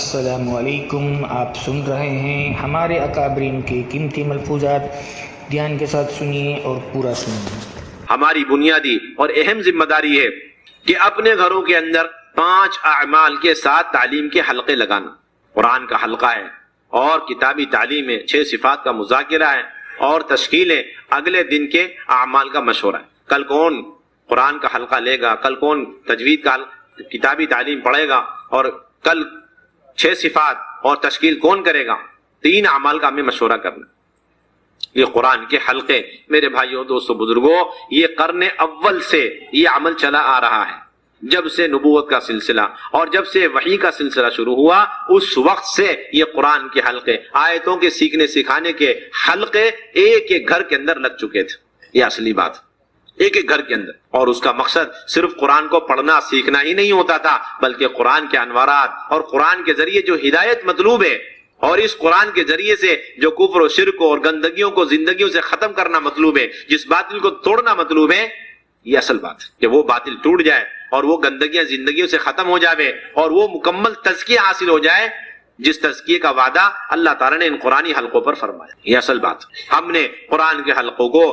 السلام علیکم. آپ سن رہے ہیں ہمارے اکابرین کے قیمتی ملفوظات. دھیان کے ساتھ سنیے اور پورا سنیے. ہماری بنیادی اور اہم ذمہ داری ہے کہ اپنے گھروں کے اندر 5 اعمال کے ساتھ تعلیم کے حلقے لگانا. قرآن کا حلقہ ہے اور کتابی تعلیم ہے، 6 صفات کا مذاکرہ ہے اور تشکیل ہے اگلے دن کے اعمال کا مشورہ ہے. کل کون قرآن کا حلقہ لے گا، کل کون تجوید کا کتابی تعلیم پڑھے گا، اور کل 6 صفات اور تشکیل کون کرے گا. 3 اعمال کا ہمیں مشورہ کرنا. یہ قرآن کے حلقے میرے بھائیوں دوستوں بزرگوں، یہ قرن اول سے یہ عمل چلا آ رہا ہے. جب سے نبوت کا سلسلہ اور جب سے وحی کا سلسلہ شروع ہوا، اس وقت سے یہ قرآن کے حلقے، آیتوں کے سیکھنے سکھانے کے حلقے ایک ایک گھر کے اندر لگ چکے تھے. یہ اصلی بات، ایک ایک گھر کے اندر. اور اس کا مقصد صرف قرآن کو پڑھنا سیکھنا ہی نہیں ہوتا تھا، بلکہ قرآن کے انوارات اور قرآن کے ذریعے جو ہدایت مطلوب ہے، اور اس قرآن کے ذریعے سے جو کفر و شرک اور گندگیوں کو زندگیوں سے ختم کرنا مطلوب ہے، جس باطل کو توڑنا مطلوب ہے، یہ اصل بات ہے کہ وہ باطل ٹوٹ جائے اور وہ گندگیاں زندگیوں سے ختم ہو جائے اور وہ مکمل تزکیہ حاصل ہو جائے، جس تزکیے کا وعدہ اللہ تعالیٰ نے ان قرآنی حلقوں پر فرمایا. یہ اصل بات. ہم نے قرآن کے حلقوں کو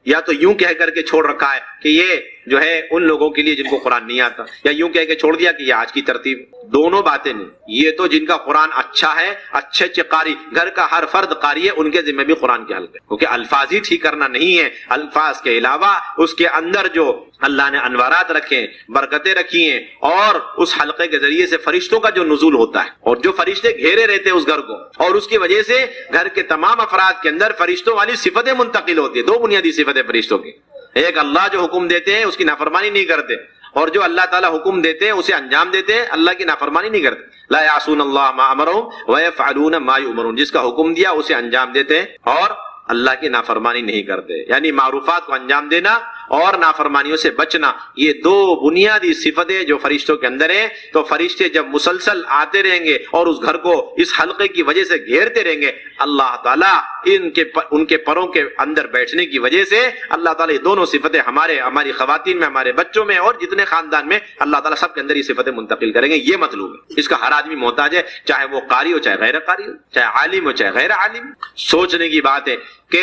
یا تو یوں کہہ کر کے چھوڑ رکھا ہے کہ یہ جو ہے ان لوگوں کے لیے جن کو قرآن نہیں آتا، یا یوں کہہ کے چھوڑ دیا کہ یہ آج کی ترتیب. دونوں باتیں نہیں. یہ تو جن کا قرآن اچھا ہے، اچھے اچھے قاری، گھر کا ہر فرد قاری ہے، ان کے ذمہ بھی قرآن کے حلقے، کیونکہ الفاظ ہی ٹھیک کرنا نہیں ہے. الفاظ کے علاوہ اس کے اندر جو اللہ نے انوارات رکھے، برکتیں رکھی ہیں، اور اس حلقے کے ذریعے سے فرشتوں کا جو نزول ہوتا ہے، اور جو فرشتے گھیرے رہتے ہیں اس گھر کو، اور اس کی وجہ سے گھر کے تمام افراد کے اندر فرشتوں والی صفتیں منتقل ہوتی ہیں. 2 بنیادی صفتیں فرشتوں کی. ایک، اللہ جو حکم دیتے ہیں اس کی نافرمانی نہیں کرتے، اور جو اللہ تعالیٰ حکم دیتے ہیں اسے انجام دیتے ہیں، اللہ کی نافرمانی نہیں کرتے. لا یعصون اللہ ما امرهم ویفعلون ما یؤمرون. جس کا حکم دیا اسے انجام دیتے ہیں اور اللہ کی نافرمانی نہیں کرتے. یعنی معروفات کو انجام دینا اور نافرمانیوں سے بچنا، یہ 2 بنیادی صفتیں جو فرشتوں کے اندر ہیں. تو فرشتے جب مسلسل آتے رہیں گے اور اس گھر کو اس حلقے کی وجہ سے گھیرتے رہیں گے، اللہ تعالیٰ ان کے پروں کے اندر بیٹھنے کی وجہ سے اللہ تعالیٰ یہ دونوں صفتیں ہماری خواتین میں، ہمارے بچوں میں، اور جتنے خاندان میں، اللہ تعالیٰ سب کے اندر یہ صفتیں منتقل کریں گے. یہ مطلوب ہے. اس کا ہر آدمی محتاج ہے، چاہے وہ قاری ہو، چاہے غیر قاری ہو، چاہے عالم ہو، چاہے غیر عالم. سوچنے کی بات ہے کہ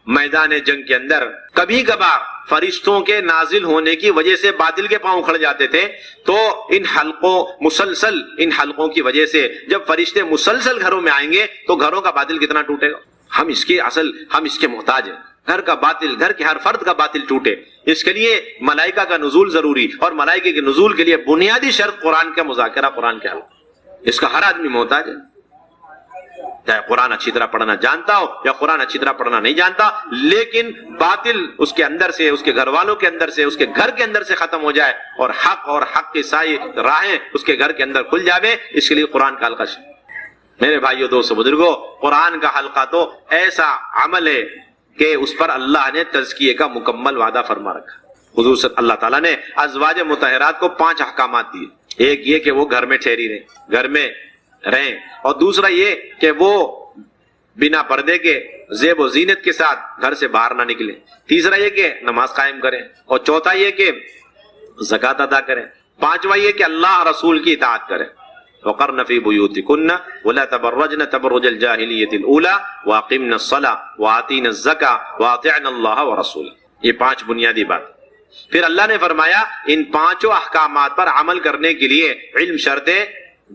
میدان جنگ کے اندر کبھی کبھار فرشتوں کے نازل ہونے کی وجہ سے باطل کے پاؤں کھڑ جاتے تھے. تو ان حلقوں کی وجہ سے جب فرشتے مسلسل گھروں میں آئیں گے تو گھروں کا باطل کتنا ٹوٹے گا. ہم اس کے محتاج ہیں. گھر کا باطل، گھر کے ہر فرد کا باطل ٹوٹے، اس کے لیے ملائکہ کا نزول ضروری، اور ملائکہ کے نزول کے لیے بنیادی شرط قرآن کا مذاکرہ، قرآن کے حلقہ. اس کا ہر آدمی محتاج ہے، چاہے قرآن اچھی طرح پڑھنا جانتا ہو یا قرآن اچھی طرح پڑھنا نہیں جانتا، لیکن باطل اس کے اندر سے، اس کے گھر والوں کے اندر سے، اس کے گھر کے اندر سے ختم ہو جائے، اور حق کی ساری راہیں اس کے گھر کے اندر کھل جاوے. اس کے لیے قرآن کا حلقہ. میرے بھائیو دوستو بزرگوں، قرآن کا حلقہ تو ایسا عمل ہے کہ اس پر اللہ نے تزکیے کا مکمل وعدہ فرما رکھا. حضور صلی اللہ تعالیٰ نے ازواج مطہرات کو 5 احکامات دیے. ایک یہ کہ وہ گھر میں ٹھہری گھر میں رہیں، اور دوسرا یہ کہ وہ بنا پردے کے زیب و زینت کے ساتھ گھر سے باہر نہ نکلیں. تیسرا یہ کہ نماز قائم کریں، اور چوتھا یہ کہ زکوٰۃ ادا کریں. 5واں یہ کہ اللہ رسول کی اطاعت کریں. وقرن فی بیوتکن ولا تبرجن تبرج الجاہلیۃ الاولی واقمن الصلاۃ وآتین الزکاۃ واطعن اللہ ورسولہ. یہ 5 بنیادی بات. پھر اللہ نے فرمایا ان 5 احکامات پر عمل کرنے کے لیے علم شرط ہے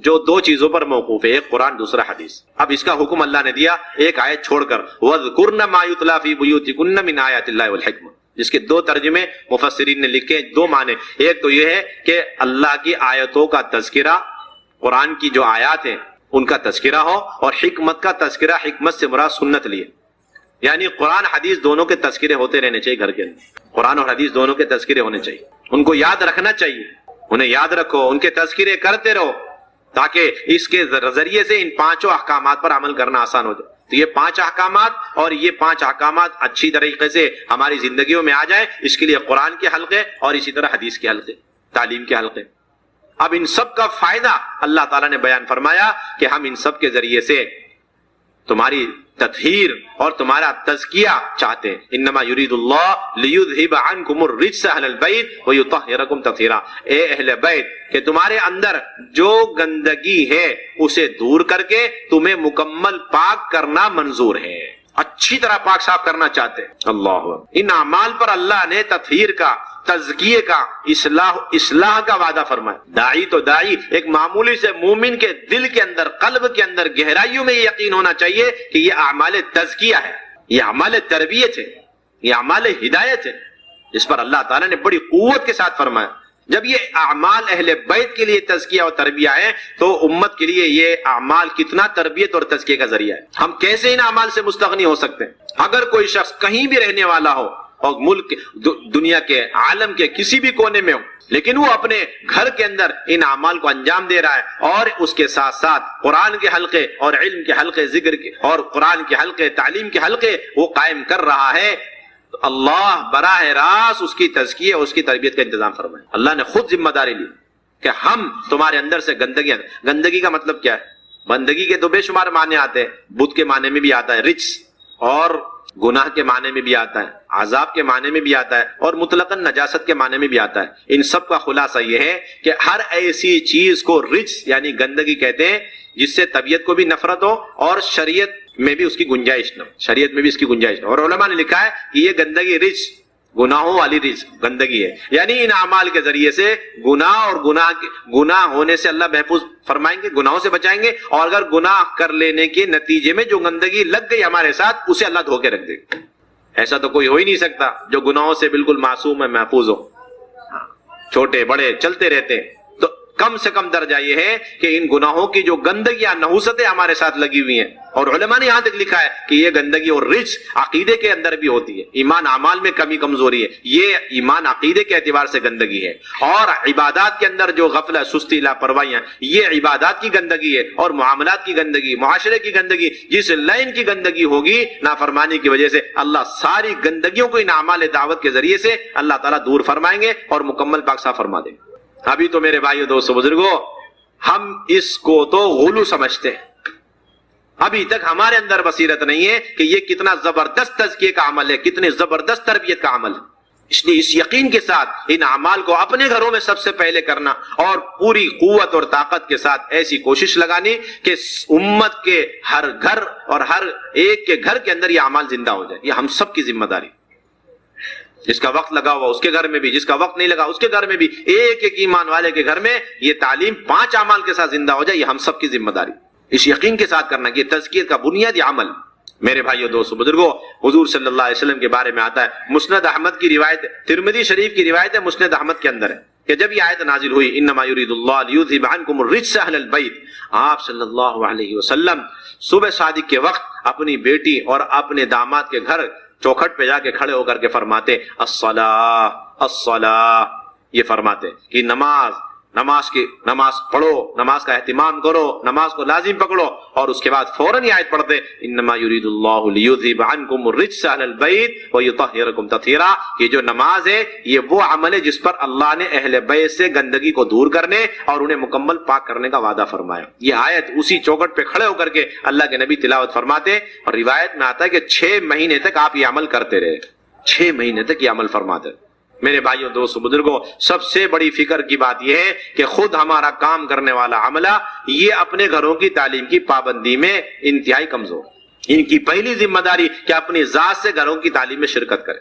جو 2 چیزوں پر موقوف ہے، ایک قرآن، دوسرا حدیث. اب اس کا حکم اللہ نے دیا ایک آیت چھوڑ کر، وَاذْكُرْنَ مَا يُتْلَى فِي بُيُوتِكُنَّ مِنْ آيَاتِ اللَّهِ وَالْحِكْمَةِ، جس کے 2 ترجمے مفسرین نے لکھے، 2 معنی. ایک تو یہ ہے کہ اللہ کی آیتوں کا تذکرہ، قرآن کی جو آیات ہیں ان کا تذکرہ ہو، اور حکمت کا تذکرہ، حکمت سے مراد سنت لیے، یعنی قرآن حدیث دونوں کے تذکرے ہوتے رہنے چاہیے. گھر کے اندر قرآن اور حدیث دونوں کے تذکرے ہونے چاہیے. ان کو یاد رکھنا چاہیے، انہیں یاد رکھو، ان کے تذکرے کرتے رہو، تاکہ اس کے ذریعے سے ان 5 احکامات پر عمل کرنا آسان ہو جائے. تو یہ 5 احکامات، اور یہ 5 احکامات اچھی طریقے سے ہماری زندگیوں میں آ جائیں، اس کے لیے قرآن کے حلقے اور اسی طرح حدیث کے حلقے، تعلیم کے حلقے. اب ان سب کا فائدہ اللہ تعالیٰ نے بیان فرمایا کہ ہم ان سب کے ذریعے سے تمہاری تطہیر اور تمہارا تزکیہ چاہتے ہیں. انما یرید اللہ لیذھب عنکم الرجس اہل البیت ویطہرکم تطہیرا. اے اہل بیت کہ تمہارے اندر جو گندگی ہے اسے دور کر کے تمہیں مکمل پاک کرنا منظور ہے، اچھی طرح پاک صاف کرنا چاہتے ہیں. اللہ ان اعمال پر اللہ نے تطہیر کا، تزکیے کا، اصلاح کا وعدہ فرمایا. داعی تو داعی ایک معمولی سے مومن کے دل کے اندر، قلب کے اندر گہرائیوں میں یہ یقین ہونا چاہیے کہ یہ اعمال تزکیہ ہے، یہ اعمال تربیت ہے، یہ اعمال ہدایت ہے، جس پر اللہ تعالیٰ نے بڑی قوت کے ساتھ فرمایا. جب یہ اعمال اہل بیت کے لیے تزکیہ اور تربیہ ہے تو امت کے لیے یہ اعمال کتنا تربیت اور تزکیے کا ذریعہ ہے. ہم کیسے ان اعمال سے مستغنی ہو سکتے ہیں؟ اگر کوئی شخص کہیں بھی رہنے والا ہو اور ملک، دنیا کے، عالم کے کسی بھی کونے میں ہو، لیکن وہ اپنے گھر کے اندر ان اعمال کو انجام دے رہا ہے اور اس کے ساتھ ساتھ قرآن کے حلقے اور علم کے حلقے، ذکر کے اور قرآن کے حلقے، تعلیم کے حلقے وہ قائم کر رہا ہے، تو اللہ براہ راست اس کی تزکیہ اور اس کی تربیت کا انتظام فرمائے. اللہ نے خود ذمہ داری لی کہ ہم تمہارے اندر سے گندگی کا مطلب کیا ہے؟ گندگی کے تو بے شمار معنی آتے ہیں. بدھ کے معنی میں بھی آتا ہے رجس، اور گناہ کے معنی میں بھی آتا ہے، عذاب کے معنی میں بھی آتا ہے، اور مطلقاً نجاست کے معنی میں بھی آتا ہے. ان سب کا خلاصہ یہ ہے کہ ہر ایسی چیز کو رجس یعنی گندگی کہتے ہیں جس سے طبیعت کو بھی نفرت ہو اور شریعت میں بھی اس کی گنجائش نہ ہو، شریعت میں بھی اس کی گنجائش نہ ہو. اور علماء نے لکھا ہے کہ یہ گندگی رجس، گناہوں والی رجس گندگی ہے، یعنی ان اعمال کے ذریعے سے گناہ اور گناہ ہونے سے اللہ محفوظ فرمائیں گے، گناہوں سے بچائیں گے، اور اگر گناہ کر لینے کے نتیجے میں جو گندگی لگ گئی ہمارے ساتھ اسے اللہ دھو کے رکھ دے گا. ایسا تو کوئی ہو ہی نہیں سکتا جو گناہوں سے بالکل معصوم ہے، محفوظ ہو. چھوٹے بڑے چلتے رہتے ہیں، تو کم سے کم درجہ یہ ہے کہ ان گناہوں کی جو گندگیاں، نحوستیں ہمارے ساتھ لگی ہوئی ہیں، اور علماء نے یہاں تک لکھا ہے کہ یہ گندگی اور رجس عقیدے کے اندر بھی ہوتی ہے. ایمان اعمال میں کمی کمزوری ہے، یہ ایمان عقیدے کے اعتبار سے گندگی ہے. اور عبادات کے اندر جو غفلت، سستی، لاپرواہیاں، یہ عبادات کی گندگی ہے. اور معاملات کی گندگی، معاشرے کی گندگی، جس لائن کی گندگی ہوگی نافرمانی کی وجہ سے، اللہ ساری گندگیوں کو ان اعمال دعوت کے ذریعے سے اللہ تعالیٰ دور فرمائیں گے اور مکمل پاک صاف فرما دیں گے. ابھی تو میرے بھائیو، دوستو، بزرگوں، ہم اس کو تو غلو سمجھتے ہیں. ابھی تک ہمارے اندر بصیرت نہیں ہے کہ یہ کتنا زبردست تزکیے کا عمل ہے، کتنی زبردست تربیت کا عمل ہے. اس لیے اس یقین کے ساتھ ان اعمال کو اپنے گھروں میں سب سے پہلے کرنا، اور پوری قوت اور طاقت کے ساتھ ایسی کوشش لگانی کہ امت کے ہر گھر اور ہر ایک کے گھر کے اندر یہ اعمال زندہ ہو جائے. یہ ہم سب کی ذمہ داری. جس کا وقت لگا ہوا اس کے گھر میں بھی، جس کا وقت نہیں لگا اس کے گھر میں بھی، ایک ایک ایمان والے کے گھر میں یہ تعلیم 5 اعمال کے ساتھ زندہ ہو جائے. یہ ہم سب کی ذمہ داری اس یقین کے ساتھ کرنا کہ یہ تزکیہ کا بنیادی عمل. میرے بھائیو، دوستو، بزرگوں، حضور صلی اللہ علیہ وسلم کے بارے میں آتا ہے، مسند احمد کی روایت، ترمذی شریف کی روایت ہے، مسند احمد کے اندر ہے کہ جب یہ آیت نازل ہوئی، انما یرید اللہ لیذھب عنکم الرجس اہل البیت، آپ صلی اللہ علیہ وسلم صبح صادق کے وقت اپنی بیٹی اور اپنے داماد کے گھر چوکھٹ پہ جا کے کھڑے ہو کر کے فرماتے الصلاۃ الصلاۃ، یہ فرماتے کہ نماز پڑھو، نماز کا اہتمام کرو، نماز کو لازم پکڑو. اور اس کے بعد فوراً یہ آیت پڑھتے انما یرید اللہ لیذھب عنکم الرجس اہل البیت ویطہرکم تطہیرا. یہ جو نماز ہے یہ وہ عمل ہے جس پر اللہ نے اہل بیت سے گندگی کو دور کرنے اور انہیں مکمل پاک کرنے کا وعدہ فرمایا. یہ آیت اسی چوکھٹ پہ کھڑے ہو کر کے اللہ کے نبی تلاوت فرماتے، اور روایت میں آتا ہے کہ 6 مہینے تک آپ یہ عمل کرتے رہے. 6 مہینے تک یہ عمل فرماتے. میرے بھائیوں، دوستو، بزرگوں، سب سے بڑی فکر کی بات یہ ہے کہ خود ہمارا کام کرنے والا عملہ یہ اپنے گھروں کی تعلیم کی پابندی میں انتہائی کمزور. ان کی پہلی ذمہ داری کہ اپنی ذات سے گھروں کی تعلیم میں شرکت کریں.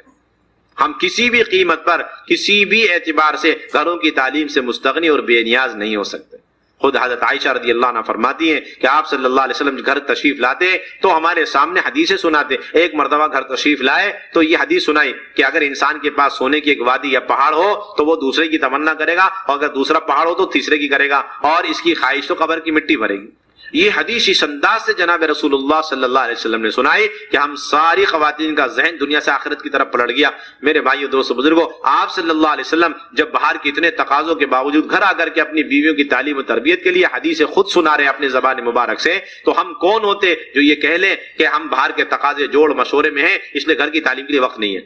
ہم کسی بھی قیمت پر، کسی بھی اعتبار سے گھروں کی تعلیم سے مستغنی اور بے نیاز نہیں ہو سکتے. خود حضرت عائشہ رضی اللہ عنہ فرماتی ہیں کہ آپ صلی اللہ علیہ وسلم گھر تشریف لاتے تو ہمارے سامنے حدیثیں سناتے. ایک مرتبہ گھر تشریف لائے تو یہ حدیث سنائی کہ اگر انسان کے پاس سونے کی ایک وادی یا پہاڑ ہو تو وہ دوسرے کی تمنا کرے گا، اور اگر دوسرا پہاڑ ہو تو تیسرے کی کرے گا، اور اس کی خواہش تو قبر کی مٹی بھرے گی. یہ حدیث اس انداز سے جناب رسول اللہ صلی اللہ علیہ وسلم نے سنائی کہ ہم ساری خواتین کا ذہن دنیا سے آخرت کی طرف پلٹ گیا. میرے بھائیو، دوستو، بزرگوں، آپ صلی اللہ علیہ وسلم جب باہر کے اتنے تقاضوں کے باوجود گھر آ کر کے اپنی بیویوں کی تعلیم و تربیت کے لیے حدیث خود سنا رہے اپنے زبان مبارک سے، تو ہم کون ہوتے جو یہ کہہ لیں کہ ہم باہر کے تقاضے جوڑ مشورے میں ہیں اس لیے گھر کی تعلیم کے لیے وقت نہیں ہے.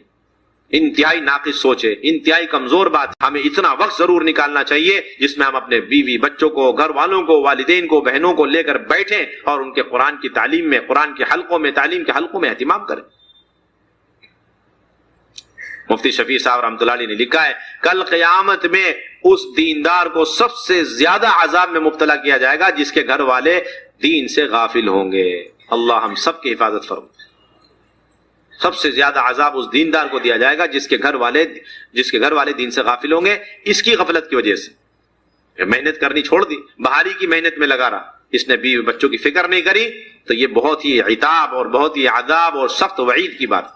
انتہائی ناقص سوچ ہے، انتہائی کمزور بات. ہمیں اتنا وقت ضرور نکالنا چاہیے جس میں ہم اپنے بیوی بچوں کو، گھر والوں کو، والدین کو، بہنوں کو لے کر بیٹھیں اور ان کے قرآن کی تعلیم میں، قرآن کے حلقوں میں، تعلیم کے حلقوں میں اہتمام کریں. مفتی شفیع صاحب رحمۃ اللہ علیہ نے لکھا ہے کل قیامت میں اس دیندار کو سب سے زیادہ عذاب میں مبتلا کیا جائے گا جس کے گھر والے دین سے غافل ہوں گے. اللہ ہم سب کی حفاظت فرمائے. سب سے زیادہ عذاب اس دیندار کو دیا جائے گا جس کے گھر والے دین سے غافل ہوں گے، اس کی غفلت کی وجہ سے. محنت کرنی چھوڑ دی، بہاری کی محنت میں لگا رہا، اس نے بیوی بچوں کی فکر نہیں کری، تو یہ بہت ہی عتاب اور بہت ہی عذاب اور سخت وعید کی بات.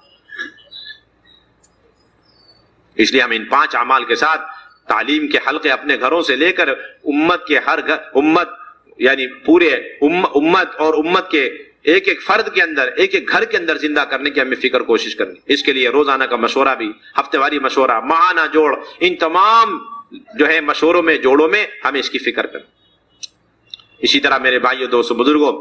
اس لیے ہم ان 5 اعمال کے ساتھ تعلیم کے حلقے اپنے گھروں سے لے کر امت کے ہر گھر، امت یعنی پورے امت اور امت کے ایک ایک فرد کے اندر، ایک ایک گھر کے اندر زندہ کرنے کی ہمیں فکر کوشش کرنی. اس کے لیے روزانہ کا مشورہ بھی، ہفتے واری مشورہ، ماہانہ جوڑ، ان تمام جو ہے مشوروں میں، جوڑوں میں ہمیں اس کی فکر کریں. اسی طرح میرے بھائیوں، دوستوں، بزرگوں،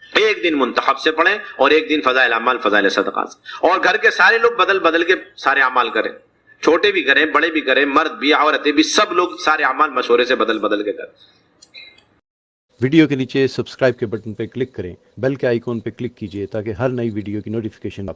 ایک دن منتخب سے پڑھیں اور ایک دن فضائل اعمال، فضائل صدقات سے، اور گھر کے سارے لوگ بدل بدل کے سارے اعمال کریں، چھوٹے بھی کریں، بڑے بھی کریں، مرد بھی، عورتیں بھی، سب لوگ سارے اعمال مشورے سے بدل بدل کے کریں. ویڈیو کے نیچے سبسکرائب کے بٹن پہ کلک کریں، بیل کے آئیکن پہ کلک کیجئے تاکہ ہر نئی ویڈیو کی نوٹیفیکیشن